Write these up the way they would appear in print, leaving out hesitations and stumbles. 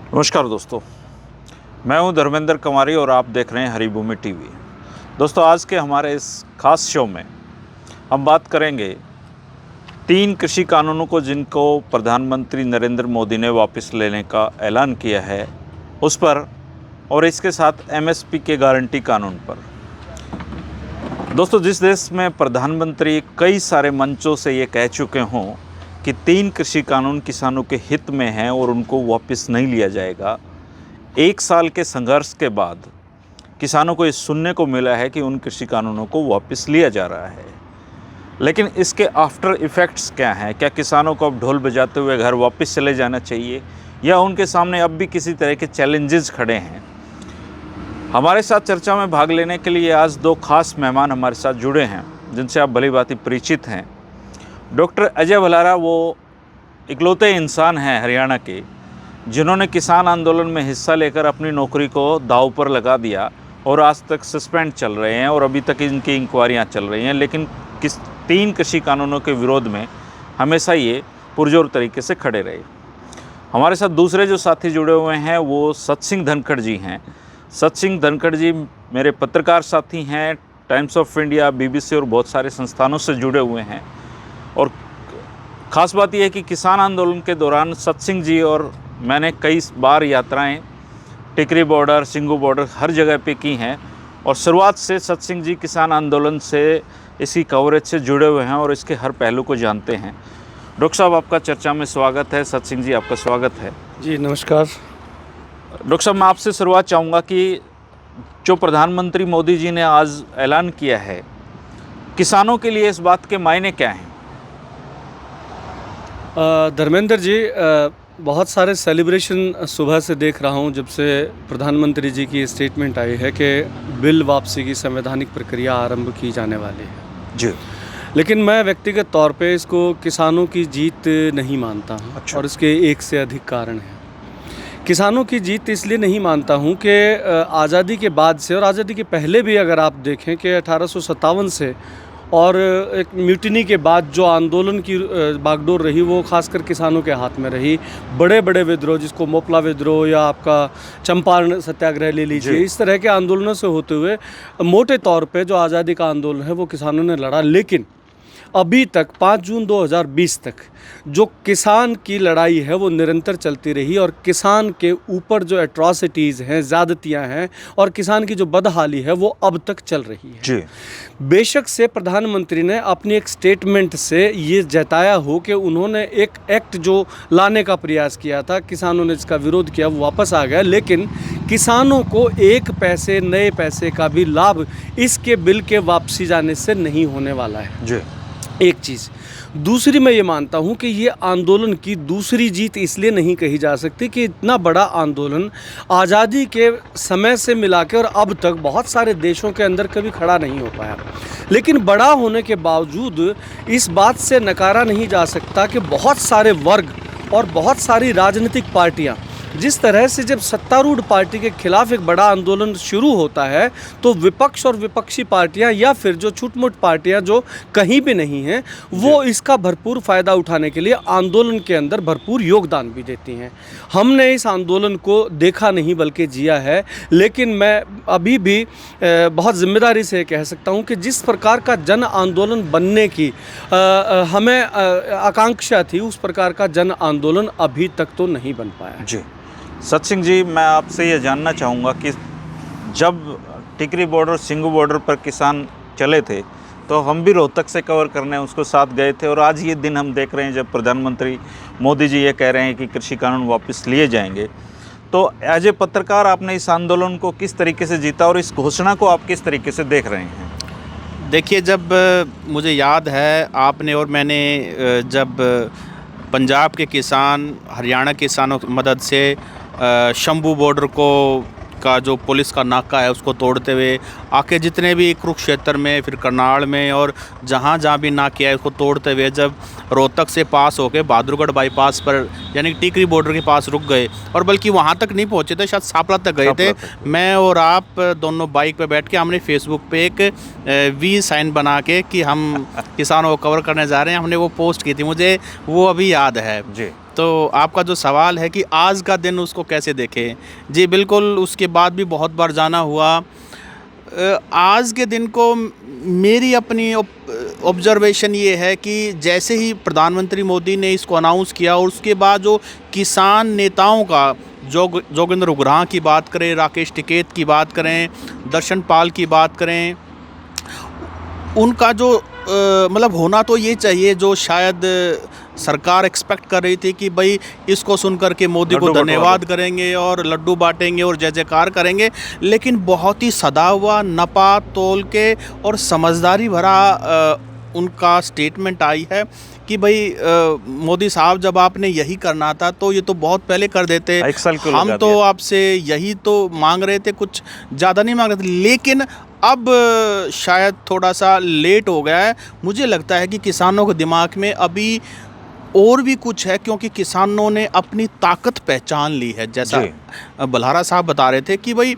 नमस्कार दोस्तों, मैं हूं धर्मेंद्र कुमारी और आप देख रहे हैं हरिभूमि टीवी। दोस्तों, आज के हमारे इस खास शो में हम बात करेंगे 3 कृषि कानूनों को जिनको प्रधानमंत्री नरेंद्र मोदी ने वापस लेने का ऐलान किया है उस पर, और इसके साथ एमएसपी के गारंटी कानून पर। दोस्तों, जिस देश में प्रधानमंत्री कई सारे मंचों से ये कह चुके हों कि 3 कृषि कानून किसानों के हित में हैं और उनको वापस नहीं लिया जाएगा, 1 साल के संघर्ष के बाद किसानों को ये सुनने को मिला है कि उन कृषि कानूनों को वापस लिया जा रहा है। लेकिन इसके आफ्टर इफ़ेक्ट्स क्या हैं? क्या किसानों को अब ढोल बजाते हुए घर वापस चले जाना चाहिए, या उनके सामने अब भी किसी तरह के चैलेंजेस खड़े हैं? हमारे साथ चर्चा में भाग लेने के लिए आज 2 खास मेहमान हमारे साथ जुड़े हैं जिनसे आप भली-भांति परिचित हैं। डॉक्टर अजय भलारा वो इकलौते इंसान हैं हरियाणा के जिन्होंने किसान आंदोलन में हिस्सा लेकर अपनी नौकरी को दांव पर लगा दिया और आज तक सस्पेंड चल रहे हैं और अभी तक इनकी इंक्वायरियां चल रही हैं, लेकिन 3 कृषि कानूनों के विरोध में हमेशा ये पुरजोर तरीके से खड़े रहे। हमारे साथ दूसरे जो साथी जुड़े हुए हैं वो सतसिंह धनखड़ जी हैं। सतसिंह धनखड़ जी मेरे पत्रकार साथी हैं, टाइम्स ऑफ इंडिया, BBC और बहुत सारे संस्थानों से जुड़े हुए हैं। और ख़ास बात यह है कि किसान आंदोलन के दौरान सतसिंह जी और मैंने कई बार यात्राएं टिकरी बॉर्डर, सिंगू बॉर्डर हर जगह पे की हैं, और शुरुआत से सतसिंह जी किसान आंदोलन से, इसकी कवरेज से जुड़े हुए हैं और इसके हर पहलू को जानते हैं। डॉक्टर साहब, आपका चर्चा में स्वागत है। सतसिंह जी, आपका स्वागत है। जी नमस्कार। डॉक्टर साहब, मैं आपसे शुरुआत चाहूँगा कि जो प्रधानमंत्री मोदी जी ने आज ऐलान किया है, किसानों के लिए इस बात के मायने क्या हैं? धर्मेंद्र जी, बहुत सारे सेलिब्रेशन सुबह से देख रहा हूं जब से प्रधानमंत्री जी की स्टेटमेंट आई है कि बिल वापसी की संवैधानिक प्रक्रिया आरंभ की जाने वाली है जी। लेकिन मैं व्यक्तिगत तौर पे इसको किसानों की जीत नहीं मानता हूं। अच्छा। और इसके एक से अधिक कारण हैं। किसानों की जीत इसलिए नहीं मानता हूं कि आज़ादी के बाद से और आज़ादी के पहले भी अगर आप देखें कि 1857 से और एक म्यूटिनी के बाद जो आंदोलन की बागडोर रही वो खासकर किसानों के हाथ में रही। बड़े बड़े विद्रोह, जिसको मोपला विद्रोह या आपका चंपारण सत्याग्रह ले लीजिए, इस तरह के आंदोलनों से होते हुए मोटे तौर पे जो आज़ादी का आंदोलन है वो किसानों ने लड़ा। लेकिन अभी तक 5 जून 2020 तक जो किसान की लड़ाई है वो निरंतर चलती रही, और किसान के ऊपर जो एट्रॉसिटीज़ हैं, ज़्यादतियाँ हैं और किसान की जो बदहाली है वो अब तक चल रही है जी। बेशक से प्रधानमंत्री ने अपनी एक स्टेटमेंट से ये जताया हो कि उन्होंने एक एक्ट जो लाने का प्रयास किया था, किसानों ने इसका विरोध किया, वो वापस आ गया, लेकिन किसानों को 1 पैसे नए पैसे का भी लाभ इसके बिल के वापसी जाने से नहीं होने वाला है। जी। एक चीज़। दूसरी, मैं ये मानता हूँ कि ये आंदोलन की दूसरी जीत इसलिए नहीं कही जा सकती कि इतना बड़ा आंदोलन आज़ादी के समय से मिला के और अब तक बहुत सारे देशों के अंदर कभी खड़ा नहीं हो पाया। लेकिन बड़ा होने के बावजूद इस बात से नकारा नहीं जा सकता कि बहुत सारे वर्ग और बहुत सारी राजनीतिक पार्टियाँ, जिस तरह से जब सत्तारूढ़ पार्टी के खिलाफ एक बड़ा आंदोलन शुरू होता है तो विपक्ष और विपक्षी पार्टियां या फिर जो छूट-मूट पार्टियां जो कहीं भी नहीं हैं वो इसका भरपूर फ़ायदा उठाने के लिए आंदोलन के अंदर भरपूर योगदान भी देती हैं। हमने इस आंदोलन को देखा नहीं बल्कि जिया है, लेकिन मैं अभी भी बहुत ज़िम्मेदारी से कह सकता हूँ कि जिस प्रकार का जन आंदोलन बनने की हमें आकांक्षा थी, उस प्रकार का जन आंदोलन अभी तक तो नहीं बन पाया। जी। सतसिंह जी, मैं आपसे ये जानना चाहूँगा कि जब टिकरी बॉर्डर, सिंगू बॉर्डर पर किसान चले थे तो हम भी रोहतक से कवर करने उसको साथ गए थे, और आज ये दिन हम देख रहे हैं जब प्रधानमंत्री मोदी जी ये कह रहे हैं कि कृषि कानून वापस लिए जाएंगे। तो एज ए पत्रकार आपने इस आंदोलन को किस तरीके से जीता और इस घोषणा को आप किस तरीके से देख रहे हैं? देखिए, जब मुझे याद है आपने और मैंने जब पंजाब के किसान हरियाणा किसानों की मदद से शंभू बॉर्डर का जो पुलिस का नाका है उसको तोड़ते हुए आके जितने भी कुरुक्षेत्र में, फिर करनाल में और जहाँ भी नाके है उसको तोड़ते हुए जब रोहतक से पास होके बहादुरगढ़ बाईपास पर यानी टिकरी बॉर्डर के पास रुक गए, और बल्कि वहाँ तक नहीं पहुँचे थे, शायद सापला तक गए थे। मैं और आप दोनों बाइक पे बैठ के हमने फेसबुक पे एक वी साइन बना के कि हम किसानों को कवर करने जा रहे हैं, हमने वो पोस्ट की थी, मुझे वो अभी याद है जी। तो आपका जो सवाल है कि आज का दिन उसको कैसे देखें, जी बिल्कुल, उसके बाद भी बहुत बार जाना हुआ। आज के दिन को मेरी अपनी ऑब्जर्वेशन ये है कि जैसे ही प्रधानमंत्री मोदी ने इसको अनाउंस किया और उसके बाद जो किसान नेताओं का जोगेंद्र उग्राह की बात करें, राकेश टिकैत की बात करें, दर्शन पाल की बात करें, उनका जो मतलब होना तो ये चाहिए जो शायद सरकार एक्सपेक्ट कर रही थी कि भाई इसको सुन कर के मोदी को धन्यवाद करेंगे और लड्डू बांटेंगे और जय जयकार करेंगे, लेकिन बहुत ही सदा हुआ, नपा तोल के और समझदारी भरा उनका स्टेटमेंट आई है कि भाई मोदी साहब जब आपने यही करना था तो ये तो बहुत पहले कर देते, हम तो आपसे यही तो मांग रहे थे, कुछ ज़्यादा नहीं मांग रहे थे, लेकिन अब शायद थोड़ा सा लेट हो गया है। मुझे लगता है कि किसानों के दिमाग में अभी और भी कुछ है, क्योंकि किसानों ने अपनी ताकत पहचान ली है। जैसा बल्हारा साहब बता रहे थे कि भाई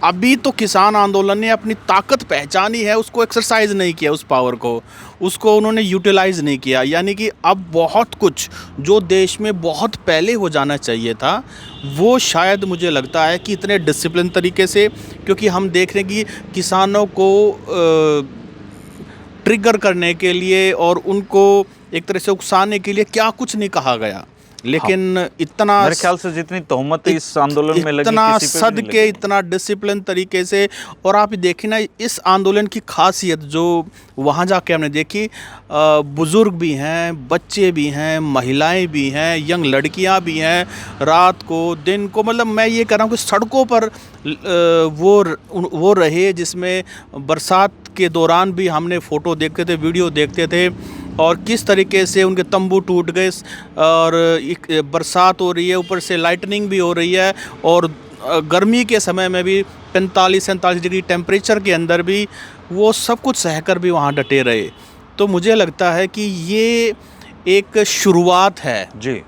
अभी तो किसान आंदोलन ने अपनी ताकत पहचानी है, उसको एक्सरसाइज नहीं किया, उस पावर को उसको उन्होंने यूटिलाइज नहीं किया। यानी कि अब बहुत कुछ जो देश में बहुत पहले हो जाना चाहिए था वो शायद मुझे लगता है कि इतने डिसिप्लिन तरीके से, क्योंकि हम देख रहे हैं कि किसानों को ट्रिगर करने के लिए और उनको एक तरह से उकसाने के लिए क्या कुछ नहीं कहा गया, लेकिन हाँ, इतना मेरे ख्याल से जितनी तोहमत इस आंदोलन में लगी, इतना सद के, इतना डिसिप्लिन तरीके से। और आप देखिए ना, इस आंदोलन की खासियत जो वहाँ जाके हमने देखी, बुज़ुर्ग भी हैं, बच्चे भी हैं, महिलाएं भी हैं, यंग लड़कियां भी हैं, रात को दिन को, मतलब मैं ये कह रहा हूँ कि सड़कों पर वो रहे, जिसमें बरसात के दौरान भी हमने फ़ोटो देखते थे, वीडियो देखते थे, और किस तरीके से उनके तंबू टूट गए और बरसात हो रही है, ऊपर से लाइटनिंग भी हो रही है, और गर्मी के समय में भी 45-47 डिग्री टेम्परेचर के अंदर भी वो सब कुछ सहकर भी वहाँ डटे रहे। तो मुझे लगता है कि ये एक शुरुआत है जी,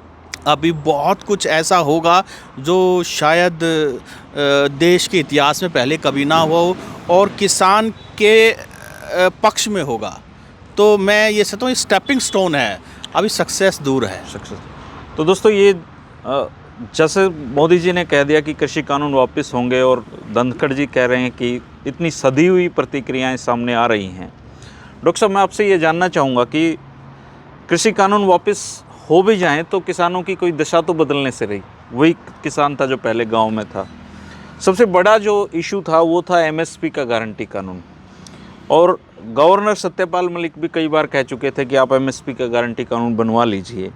अभी बहुत कुछ ऐसा होगा जो शायद देश के इतिहास में पहले कभी ना हो और किसान के पक्ष में होगा। तो मैं ये समझता हूँ स्टेपिंग स्टोन है, अभी सक्सेस दूर है। सक्सेस। तो दोस्तों, ये जैसे मोदी जी ने कह दिया कि कृषि कानून वापस होंगे और धनखड़ जी कह रहे हैं कि इतनी सदी हुई प्रतिक्रियाएं सामने आ रही हैं। डॉक्टर साहब, मैं आपसे ये जानना चाहूँगा कि कृषि कानून वापस हो भी जाएं तो किसानों की कोई दशा तो बदलने से रही, वही किसान था जो पहले गाँव में था। सबसे बड़ा जो इशू था वो था MSP का गारंटी कानून, और गवर्नर सत्यपाल मलिक भी कई बार कह चुके थे कि आप MSP का गारंटी कानून बनवा लीजिए।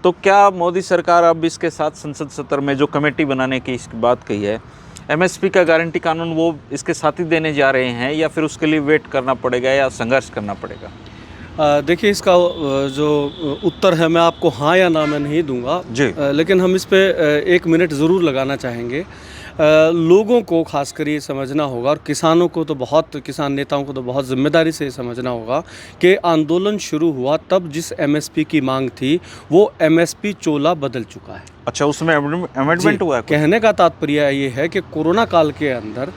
तो क्या मोदी सरकार अब इसके साथ संसद सत्र में जो कमेटी बनाने की इसकी बात कही है, MSP का गारंटी कानून वो इसके साथ ही देने जा रहे हैं, या फिर उसके लिए वेट करना पड़ेगा या संघर्ष करना पड़ेगा? देखिए, इसका जो उत्तर है मैं आपको हाँ या ना मैं नहीं दूंगा जी, लेकिन हम इस पे 1 मिनट ज़रूर लगाना चाहेंगे। लोगों को खासकर ये समझना होगा, और किसानों को तो बहुत, किसान नेताओं को तो बहुत ज़िम्मेदारी से समझना होगा कि आंदोलन शुरू हुआ तब जिस MSP की मांग थी वो MSP चोला बदल चुका है। अच्छा, उसमें अमेंडमेंट हुआ है? कहने का तात्पर्य ये है कि कोरोना काल के अंदर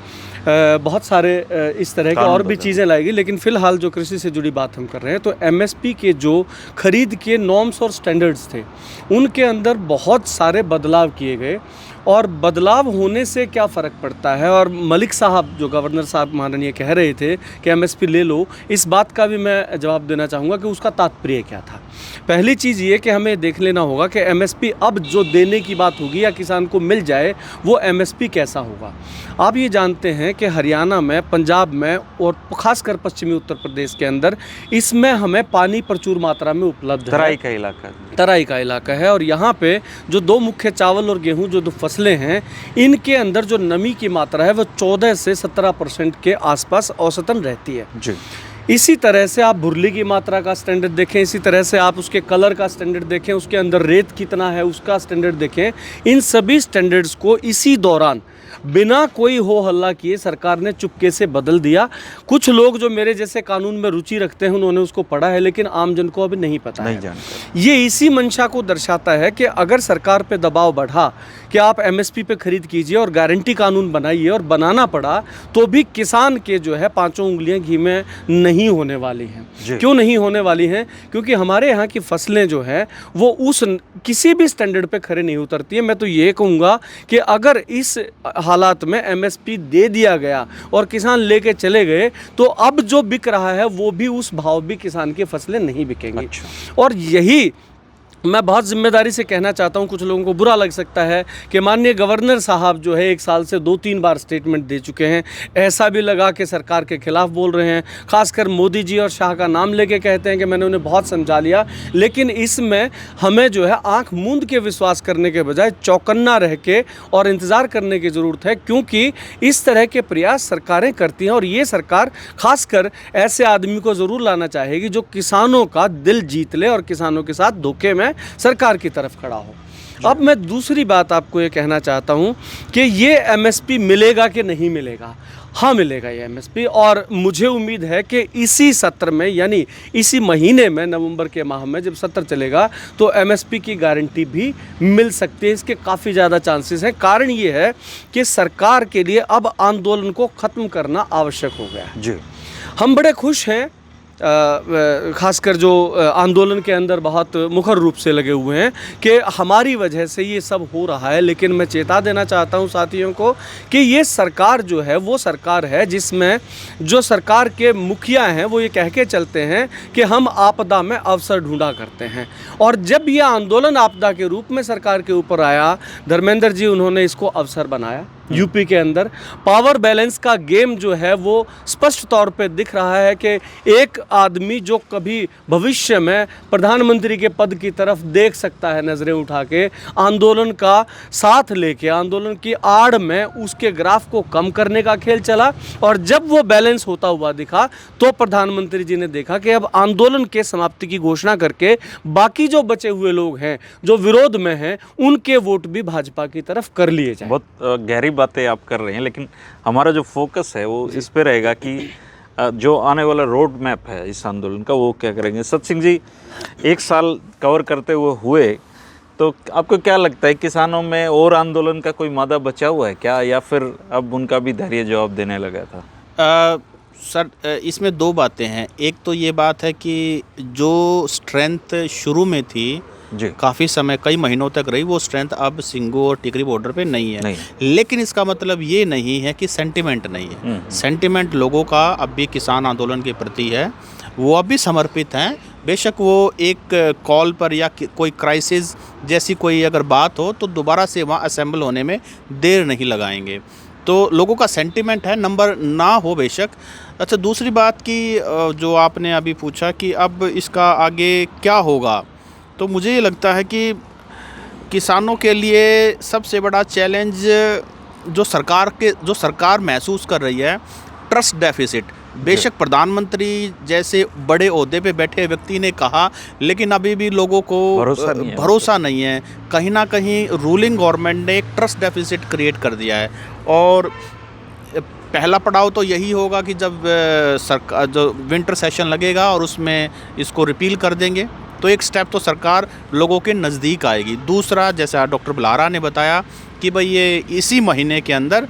बहुत सारे इस तरह की और भी चीज़ें लाएगी, लेकिन फ़िलहाल जो कृषि से जुड़ी बात हम कर रहे हैं तो MSP के जो खरीद के नॉर्म्स और स्टैंडर्ड्स थे उनके अंदर बहुत सारे बदलाव किए गए, और बदलाव होने से क्या फ़र्क पड़ता है। और मलिक साहब, जो गवर्नर साहब माननीय कह रहे थे कि MSP ले लो, इस बात का भी मैं जवाब देना चाहूँगा कि उसका तात्पर्य क्या था। पहली चीज़ ये कि हमें देख लेना होगा कि MSP अब जो देने की बात होगी या किसान को मिल जाए वो MSP कैसा होगा। आप ये जानते हैं कि हरियाणा में, पंजाब में और ख़ासकर पश्चिमी उत्तर प्रदेश के अंदर इसमें हमें पानी प्रचुर मात्रा में उपलब्ध है। तराई का इलाका, तराई का इलाका है, और यहाँ पे जो 2 मुख्य चावल और गेहूँ जो 2 फसलें हैं, इनके अंदर जो नमी की मात्रा है वो 14 से 17% के आसपास औसतन रहती है जी। इसी तरह से आप भुरली की मात्रा का स्टैंडर्ड देखें, इसी तरह से आप उसके कलर का स्टैंडर्ड देखें, उसके अंदर रेत कितना है उसका स्टैंडर्ड देखें। इन सभी स्टैंडर्ड्स को इसी दौरान बिना कोई हो हल्ला किए सरकार ने चुपके से बदल दिया। कुछ लोग जो मेरे जैसे कानून में रुचि रखते हैं उन्होंने उसको पढ़ा है, लेकिन आम जन को अभी नहीं पता है। ये इसी मंशा को दर्शाता है कि अगर सरकार पे दबाव बढ़ा कि आप एमएसपी पे खरीद कीजिए और गारंटी कानून बनाइए, और बनाना पड़ा तो भी किसान के जो है पांचों उंगलियां घी में नहीं होने वाली हैं। क्यों नहीं होने वाली हैं? क्योंकि हमारे यहाँ की फसलें जो है वो उस किसी भी स्टैंडर्ड पे खरे नहीं उतरती है। मैं तो ये कहूँगा कि अगर इस हालात में एमएसपी दे दिया गया और किसान लेके चले गए तो अब जो बिक रहा है वो भी उस भाव भी किसान की फसलें नहीं बिकेंगी। और यही मैं बहुत जिम्मेदारी से कहना चाहता हूं, कुछ लोगों को बुरा लग सकता है कि माननीय गवर्नर साहब जो है 1 साल से 2-3 बार स्टेटमेंट दे चुके हैं, ऐसा भी लगा कि सरकार के खिलाफ बोल रहे हैं। खासकर मोदी जी और शाह का नाम लेके कहते हैं कि मैंने उन्हें बहुत समझा लिया, लेकिन इसमें हमें जो है आंख मूंद के विश्वास करने के बजाय चौकन्ना रह के और इंतज़ार करने की ज़रूरत है, क्योंकि इस तरह के प्रयास सरकारें करती हैं। और ये सरकार खासकर ऐसे आदमी को ज़रूर लाना चाहेगी जो किसानों का दिल जीत ले और किसानों के साथ धोखे में सरकार की तरफ खड़ा हो। अब मैं दूसरी बात आपको ये कहना चाहता हूँ कि ये एमएसपी मिलेगा कि नहीं मिलेगा। हाँ, मिलेगा ये एमएसपी, और मुझे उम्मीद है कि इसी सत्र में यानी इसी महीने में नवंबर के माह में जब सत्र चलेगा तो एमएसपी की गारंटी भी मिल सकती है। इसके काफ़ी ज़्यादा चांसेस हैं। कारण ये है कि सरकार के लिए अब आंदोलन को ख़त्म करना आवश्यक हो गया है। जी, हम बड़े खुश हैं, खासकर जो आंदोलन के अंदर बहुत मुखर रूप से लगे हुए हैं कि हमारी वजह से ये सब हो रहा है। लेकिन मैं चेता देना चाहता हूं साथियों को कि ये सरकार जो है वो सरकार है जिसमें जो सरकार के मुखिया हैं वो ये कह के चलते हैं कि हम आपदा में अवसर ढूंढा करते हैं। और जब ये आंदोलन आपदा के रूप में सरकार के ऊपर आया, धर्मेंद्र जी उन्होंने इसको अवसर बनाया। यूपी के अंदर पावर बैलेंस का गेम जो है वो स्पष्ट तौर पे दिख रहा है कि एक आदमी जो कभी भविष्य में प्रधानमंत्री के पद की तरफ देख सकता है नज़रें उठा के, आंदोलन का साथ लेके आंदोलन की आड़ में उसके ग्राफ को कम करने का खेल चला। और जब वो बैलेंस होता हुआ दिखा तो प्रधानमंत्री जी ने देखा कि अब आंदोलन के समाप्ति की घोषणा करके बाकी जो बचे हुए लोग हैं जो विरोध में हैं उनके वोट भी भाजपा की तरफ कर लिए जाए। बहुत गहरी बातें आप कर रहे हैं, लेकिन हमारा जो फोकस है वो इस पे रहेगा कि जो आने वाला रोड मैप है इस आंदोलन का वो क्या करेंगे। सत सिंह जी, 1 साल कवर करते हुए तो आपको क्या लगता है किसानों में और आंदोलन का कोई मादा बचा हुआ है क्या, या फिर अब उनका भी धैर्य जवाब देने लगा था? सर, इसमें 2 बातें हैं। एक तो ये बात है कि जो स्ट्रेंथ शुरू में थी काफ़ी समय कई महीनों तक रही, वो स्ट्रेंथ अब सिंगू और टिकरी बॉर्डर पे नहीं है। लेकिन इसका मतलब ये नहीं है कि सेंटिमेंट नहीं है। सेंटिमेंट लोगों का अब भी किसान आंदोलन के प्रति है, वो अब भी समर्पित हैं। बेशक वो एक कॉल पर या कोई क्राइसिस जैसी कोई अगर बात हो तो दोबारा से वहाँ असेंबल होने में देर नहीं लगाएंगे। तो लोगों का सेंटिमेंट है, नंबर ना हो बेशक। अच्छा, दूसरी बात की जो आपने अभी पूछा कि अब इसका आगे क्या होगा, तो मुझे ये लगता है कि किसानों के लिए सबसे बड़ा चैलेंज जो सरकार महसूस कर रही है, ट्रस्ट डेफिसिट। बेशक प्रधानमंत्री जैसे बड़े ओहदे पे बैठे व्यक्ति ने कहा, लेकिन अभी भी लोगों को भरोसा नहीं है। कहीं ना कहीं रूलिंग गवर्नमेंट ने एक ट्रस्ट डेफिसिट क्रिएट कर दिया है। और पहला पड़ाव तो यही होगा कि जब सरकार जो विंटर सेशन लगेगा और उसमें इसको रिपील कर देंगे तो एक स्टेप तो सरकार लोगों के नज़दीक आएगी। दूसरा, जैसा डॉक्टर बुलारा ने बताया कि भाई ये इसी महीने के अंदर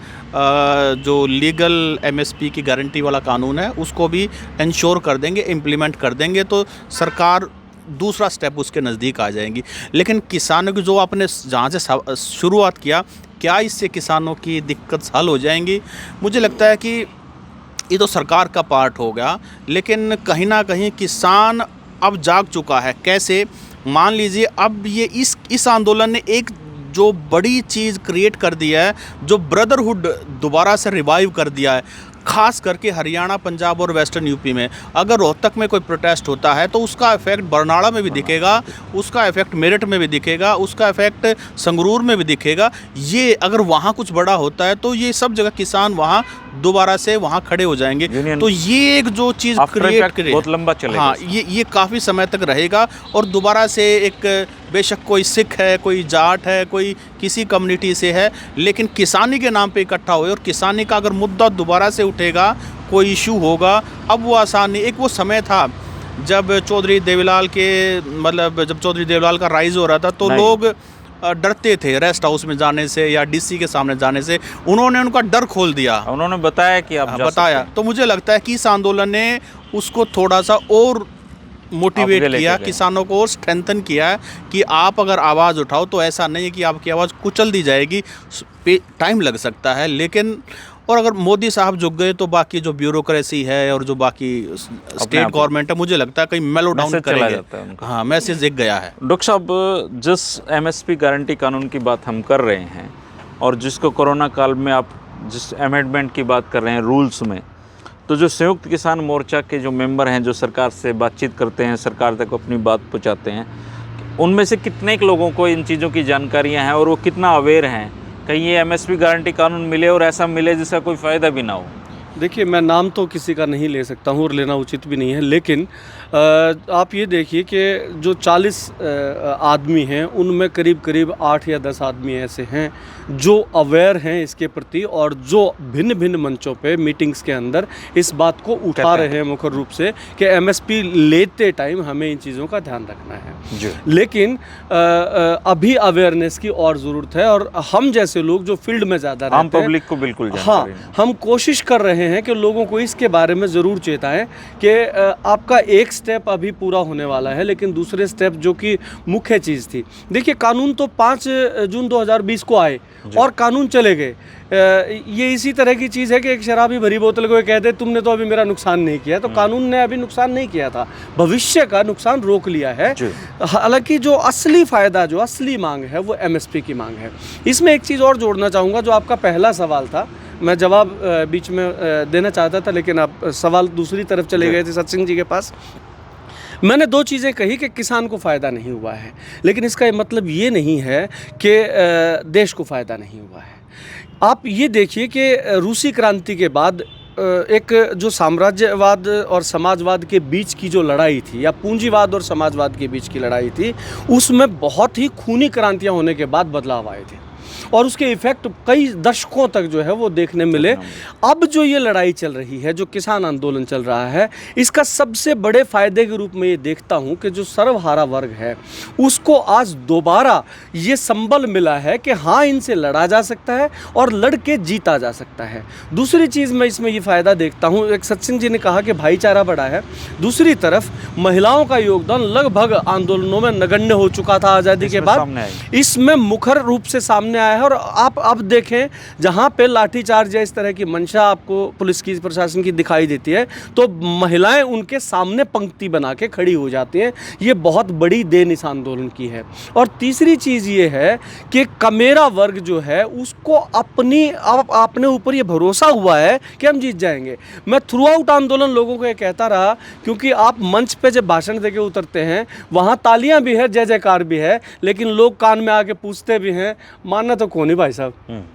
जो लीगल एमएसपी की गारंटी वाला कानून है उसको भी इंश्योर कर देंगे, इम्प्लीमेंट कर देंगे, तो सरकार दूसरा स्टेप उसके नज़दीक आ जाएंगी। लेकिन किसानों की जो आपने जहाँ से शुरुआत किया, क्या इससे किसानों की दिक्कत हल हो जाएंगी? मुझे लगता है कि ये तो सरकार का पार्ट हो गया, लेकिन कहीं ना कहीं किसान अब जाग चुका है। कैसे? मान लीजिए अब ये इस आंदोलन ने एक जो बड़ी चीज़ क्रिएट कर दिया है, जो ब्रदरहुड दोबारा से रिवाइव कर दिया है। खास करके हरियाणा, पंजाब और वेस्टर्न यूपी में अगर रोहतक में कोई प्रोटेस्ट होता है तो उसका इफेक्ट बरनाला में भी दिखेगा, उसका इफेक्ट मेरठ में भी दिखेगा, उसका इफेक्ट संगरूर में भी दिखेगा। ये अगर वहाँ कुछ बड़ा होता है तो ये सब जगह किसान वहाँ दोबारा से वहाँ खड़े हो जाएंगे। Union- तो ये एक जो चीज़ आफ्टर क्रिएट इम्पैक्ट करे, बहुत लंबा चलेगा। हाँ, ये काफ़ी समय तक रहेगा और दोबारा से एक, बेशक कोई सिख है, कोई जाट है, कोई किसी कम्युनिटी से है, लेकिन किसानी के नाम पे इकट्ठा हुए और किसानी का अगर मुद्दा दोबारा से उठेगा, कोई इशू होगा, अब वो आसान नहीं। एक वो समय था जब चौधरी देवीलाल के, मतलब जब चौधरी देवीलाल का राइज हो रहा था तो नहीं। लोग डरते थे रेस्ट हाउस में जाने से या डीसी के सामने जाने से। उन्होंने उनका डर खोल दिया, उन्होंने बताया कि आप जा बताया। सकते हैं। तो मुझे लगता है कि इस आंदोलन ने उसको थोड़ा सा और मोटिवेट आगे लेके किया, गए। किसानों को और स्ट्रेंथन किया है कि आप अगर आवाज़ उठाओ तो ऐसा नहीं है कि आपकी आवाज़ कुचल दी जाएगी, टाइम लग सकता है, लेकिन और अगर मोदी साहब झुक गए तो बाकी जो ब्यूरोक्रेसी है और जो बाकी स्टेट आप- गवर्नमेंट है, मुझे लगता है कहीं मेलो डाउन मैसेज चला करेंगे। जाता है उनका। हाँ, मैसेज एक गया है। डॉक्टर साहब, जिस एमएसपी गारंटी कानून की बात हम कर रहे हैं और जिसको कोरोना काल में आप जिस अमेंडमेंट की बात कर रहे हैं रूल्स में, तो जो संयुक्त किसान मोर्चा के जो मेंबर हैं, जो सरकार से बातचीत करते हैं, सरकार तक अपनी बात पहुंचाते हैं, उनमें से कितने के लोगों को इन चीज़ों की जानकारियां हैं और वो कितना अवेयर हैं कहीं ये एमएसपी गारंटी कानून मिले और ऐसा मिले जिसका कोई फ़ायदा भी ना हो? देखिए, मैं नाम तो किसी का नहीं ले सकता हूँ और लेना उचित भी नहीं है, लेकिन आप ये देखिए कि जो 40 आदमी हैं उनमें करीब करीब 8 या 10 आदमी ऐसे हैं जो अवेयर हैं इसके प्रति और जो भिन्न भिन्न मंचों पे मीटिंग्स के अंदर इस बात को उठा रहे हैं मुख्य रूप से कि एमएसपी लेते टाइम हमें इन चीज़ों का ध्यान रखना है। जी। लेकिन अभी अवेयरनेस की और ज़रूरत है और हम जैसे लोग जो फील्ड में ज़्यादा रहते हैं, आम पब्लिक को बिल्कुल हाँ, जानकारी नहीं। हम कोशिश कर रहे हैं कि लोगों को इसके बारे में ज़रूर चेताएं कि आपका एक स्टेप अभी पूरा होने वाला है, लेकिन दूसरे स्टेप जो कि मुख्य चीज़ थी, देखिए कानून तो 5 जून 2020 को आए और कानून चले गए। ये इसी तरह की चीज़ है कि एक शराबी भरी बोतल को कह दे तुमने तो अभी मेरा नुकसान नहीं किया, तो कानून ने अभी नुकसान नहीं किया था, भविष्य का नुकसान रोक लिया है। हालांकि जो असली फ़ायदा, जो असली मांग है वो एमएसपी की मांग है। इसमें एक चीज़ और जोड़ना चाहूँगा, जो आपका पहला सवाल था, मैं जवाब बीच में देना चाहता था लेकिन आप सवाल दूसरी तरफ चले गए थे सत्सिंह जी के पास। मैंने 2 चीज़ें कही कि किसान को फ़ायदा नहीं हुआ है, लेकिन इसका मतलब ये नहीं है कि देश को फ़ायदा नहीं हुआ है। आप ये देखिए कि रूसी क्रांति के बाद एक जो साम्राज्यवाद और समाजवाद के बीच की जो लड़ाई थी, या पूंजीवाद और समाजवाद के बीच की लड़ाई थी, उसमें बहुत ही खूनी क्रांतियाँ होने के बाद बदलाव आए थे और उसके इफ़ेक्ट कई दशकों तक जो है वो देखने मिले। अब जो ये लड़ाई चल रही है, जो किसान आंदोलन चल रहा है, इसका सबसे बड़े फ़ायदे के रूप में ये देखता हूँ कि जो सर्वहारा वर्ग है उसको आज दोबारा ये संबल मिला है कि हाँ, इनसे लड़ा जा सकता है और लड़ के जीता जा सकता है। दूसरी चीज़ मैं इसमें ये फ़ायदा देखता हूँ, एक सत्सिंह जी ने कहा कि भाईचारा बढ़ा है, दूसरी तरफ महिलाओं का योगदान लगभग आंदोलनों में नगण्य हो चुका था आज़ादी के बाद, इसमें मुखर रूप से सामने आया है। और आप अब देखें, जहाँ पे लाठीचार्ज या इस तरह की मंशा आपको पुलिस की, प्रशासन की दिखाई देती है, तो महिलाएं उनके सामने पंक्ति बना के खड़ी हो जाती हैं। ये बहुत बड़ी देन इस आंदोलन की है। और तीसरी चीज़ ये है कि कमेरा वर्ग जो है उसको अपने ऊपर ये भरोसा हुआ है कि हम जीत जाएंगे। मैं थ्रू आउट आंदोलन लोगों को ये कहता रहा, क्योंकि आप मंच पे जब भाषण देके उतरते हैं वहाँ तालियां भी है, जय जयकार भी है, लेकिन लोग कान में आके पूछते भी हैं, मानना तो कौन है भाई साहब।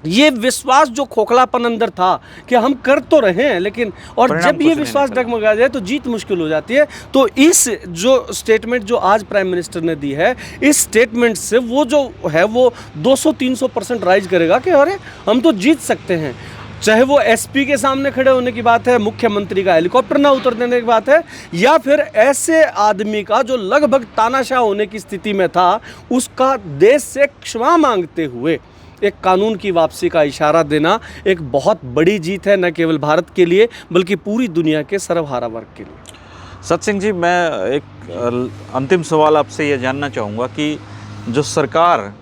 ये विश्वास जो खोखलापन अंदर था कि हम कर तो रहे हैं, लेकिन और जब ये विश्वास डगमगा जाए तो जीत मुश्किल हो जाती है। तो इस जो स्टेटमेंट जो आज प्राइम मिनिस्टर ने दी है, इस स्टेटमेंट से वो जो है वो 200-300% राइज करेगा कि अरे हम तो जीत सकते हैं। चाहे वो एसपी के सामने खड़े होने की बात है, मुख्यमंत्री का हेलीकॉप्टर ना उतर देने की बात है, या फिर ऐसे आदमी का जो लगभग तानाशाह होने की स्थिति में था, उसका देश से क्षमा मांगते हुए एक कानून की वापसी का इशारा देना एक बहुत बड़ी जीत है, न केवल भारत के लिए बल्कि पूरी दुनिया के सर्वहारा वर्ग के लिए। सत्सिंह जी, मैं एक अंतिम सवाल आपसे ये जानना चाहूँगा कि जो सरकार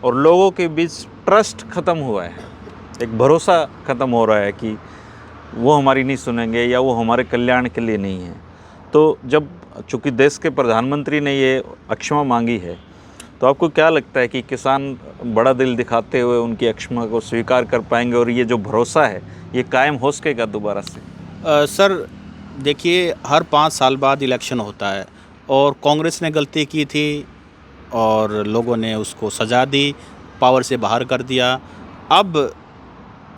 और लोगों के बीच ट्रस्ट ख़त्म हुआ है, एक भरोसा ख़त्म हो रहा है कि वो हमारी नहीं सुनेंगे या वो हमारे कल्याण के लिए नहीं है, तो जब चूँकि देश के प्रधानमंत्री ने ये क्षमा मांगी है, तो आपको क्या लगता है कि किसान बड़ा दिल दिखाते हुए उनकी क्षमा को स्वीकार कर पाएंगे और ये जो भरोसा है ये कायम हो सकेगा दोबारा से? सर देखिए, हर 5 साल बाद इलेक्शन होता है और कांग्रेस ने गलती की थी और लोगों ने उसको सजा दी, पावर से बाहर कर दिया। अब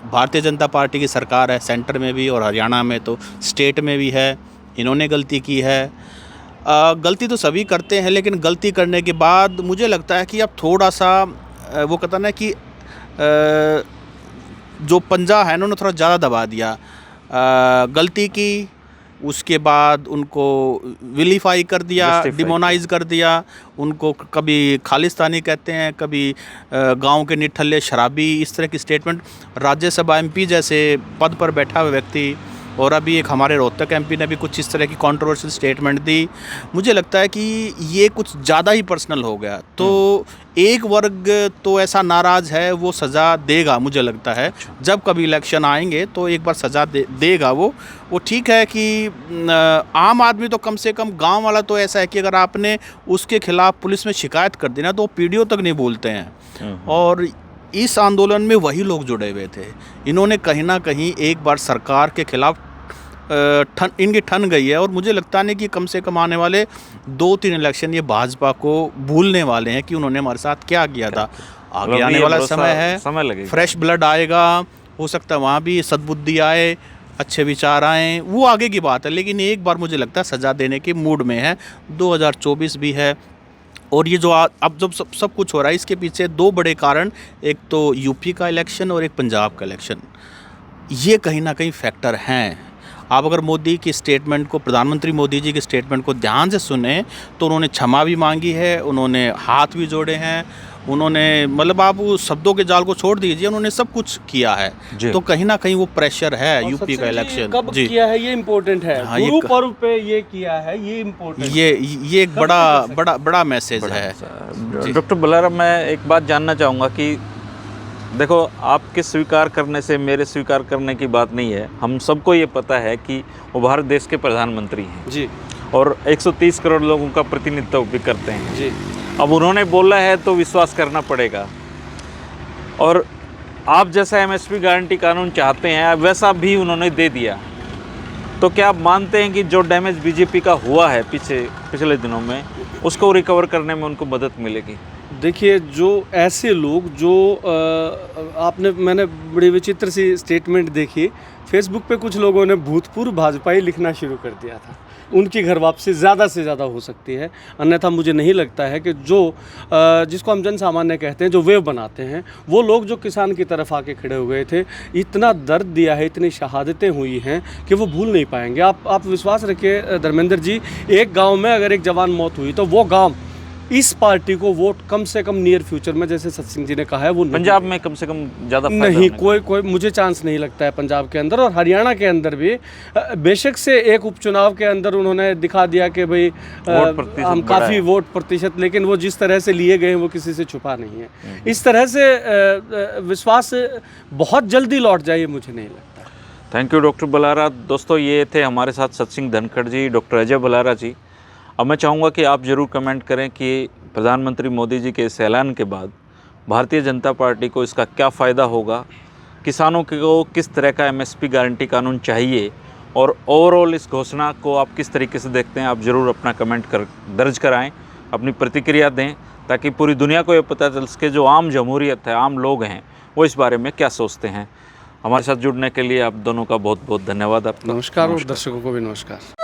भारतीय जनता पार्टी की सरकार है, सेंटर में भी और हरियाणा में तो स्टेट में भी है, इन्होंने गलती की है। गलती तो सभी करते हैं, लेकिन गलती करने के बाद मुझे लगता है कि अब थोड़ा सा वो कहता ना कि जो पंजा है उन्होंने थोड़ा ज़्यादा दबा दिया। गलती की, उसके बाद उनको विलीफाई कर दिया, डिमोनाइज कर दिया, उनको कभी खालिस्तानी कहते हैं, कभी गांव के निठल्ले शराबी, इस तरह की स्टेटमेंट। राज्यसभा एमपी जैसे पद पर बैठा हुआ व्यक्ति, और अभी एक हमारे रोहतक एमपी ने भी कुछ इस तरह की कंट्रोवर्शियल स्टेटमेंट दी। मुझे लगता है कि ये कुछ ज़्यादा ही पर्सनल हो गया। तो एक वर्ग तो ऐसा नाराज़ है, वो सज़ा देगा मुझे लगता है। जब कभी इलेक्शन आएंगे तो एक बार सज़ा देगा वो ठीक है कि आम आदमी तो कम से कम, गांव वाला तो ऐसा है कि अगर आपने उसके खिलाफ पुलिस में शिकायत कर दी ना तो वो पीढ़ियों तक नहीं भूलते हैं। और इस आंदोलन में वही लोग जुड़े हुए थे। इन्होंने कहीं ना कहीं एक बार सरकार के खिलाफ इनकी ठन गई है, और मुझे लगता नहीं कि कम से कम आने वाले 2-3 इलेक्शन ये भाजपा को भूलने वाले हैं कि उन्होंने हमारे साथ क्या किया था। आगे आने वाला समय है, समय लगेगा, फ्रेश ब्लड आएगा, हो सकता है वहाँ भी सद्बुद्धि आए, अच्छे विचार आए, वो आगे की बात है। लेकिन एक बार मुझे लगता है सज़ा देने के मूड में है। 2024 भी है, और ये जो अब जब सब कुछ हो रहा है, इसके पीछे 2 बड़े कारण, एक तो यूपी का इलेक्शन और एक पंजाब का इलेक्शन, ये कहीं ना कहीं फैक्टर हैं। आप अगर मोदी की स्टेटमेंट को, प्रधानमंत्री मोदी जी की स्टेटमेंट को ध्यान से सुने तो उन्होंने क्षमा भी मांगी है, उन्होंने हाथ भी जोड़े हैं, उन्होंने मतलब आप उस शब्दों के जाल को छोड़ दीजिए, उन्होंने सब कुछ किया है। तो कहीं ना कहीं वो प्रेशर है यूपी का इलेक्शन। कब किया है ये इम्पोर्टेंट है, गुरु पर्व पे ये किया है, ये इम्पोर्टेंट, ये एक बड़ा मैसेज है। डॉक्टर बलाराम, मैं एक बात जानना चाहूँगा कि देखो, आपके स्वीकार करने से मेरे स्वीकार करने की बात नहीं है। हम सबको ये पता है कि वो भारत देश के प्रधानमंत्री हैं जी, और 130 करोड़ लोगों का प्रतिनिधित्व भी करते हैं जी। अब उन्होंने बोला है तो विश्वास करना पड़ेगा। और आप जैसा एमएसपी गारंटी कानून चाहते हैं वैसा भी उन्होंने दे दिया, तो क्या आप मानते हैं कि जो डैमेज बीजेपी का हुआ है पिछले दिनों में, उसको रिकवर करने में उनको मदद मिलेगी? देखिए, जो ऐसे लोग जो मैंने बड़ी विचित्र सी स्टेटमेंट देखी, फेसबुक पे कुछ लोगों ने भूतपूर्व भाजपाई लिखना शुरू कर दिया था। उनकी घर वापसी ज़्यादा से ज़्यादा हो सकती है, अन्यथा मुझे नहीं लगता है कि जो जिसको हम जन सामान्य कहते हैं, जो वेव बनाते हैं, वो लोग जो किसान की तरफ आके खड़े हुए थे, इतना दर्द दिया है, इतनी शहादतें हुई हैं कि वो भूल नहीं पाएंगे। आप विश्वास रखिए धर्मेंद्र जी, एक गाँव में अगर एक जवान मौत हुई तो वो गाँव इस पार्टी को वोट कम से कम नियर फ्यूचर में, जैसे सत्सिंह जी ने कहा है, वो पंजाब में कम से कम ज़्यादा नहीं, कोई मुझे चांस नहीं लगता है पंजाब के अंदर। और हरियाणा के अंदर भी बेशक से एक उपचुनाव के अंदर उन्होंने दिखा दिया कि भाई हम काफ़ी वोट प्रतिशत, लेकिन वो जिस तरह से लिए गए वो किसी से छुपा नहीं है। इस तरह से विश्वास बहुत जल्दी लौट जाए, मुझे नहीं लगता। Thank you doctor Balara. दोस्तों, ये थे हमारे साथ सत्सिंह धनखड़ जी, डॉक्टर अजय बलारा जी। अब मैं चाहूँगा कि आप ज़रूर कमेंट करें कि प्रधानमंत्री मोदी जी के इस ऐलान के बाद भारतीय जनता पार्टी को इसका क्या फ़ायदा होगा, किसानों को किस तरह का एमएसपी गारंटी कानून चाहिए, और ओवरऑल इस घोषणा को आप किस तरीके से देखते हैं। आप ज़रूर अपना कमेंट दर्ज कराएं, अपनी प्रतिक्रिया दें, ताकि पूरी दुनिया को ये पता चल सके जो आम जमहूरियत है, आम लोग हैं, वो इस बारे में क्या सोचते हैं। हमारे साथ जुड़ने के लिए आप दोनों का बहुत बहुत धन्यवाद। आपका नमस्कार, और दर्शकों को भी नमस्कार।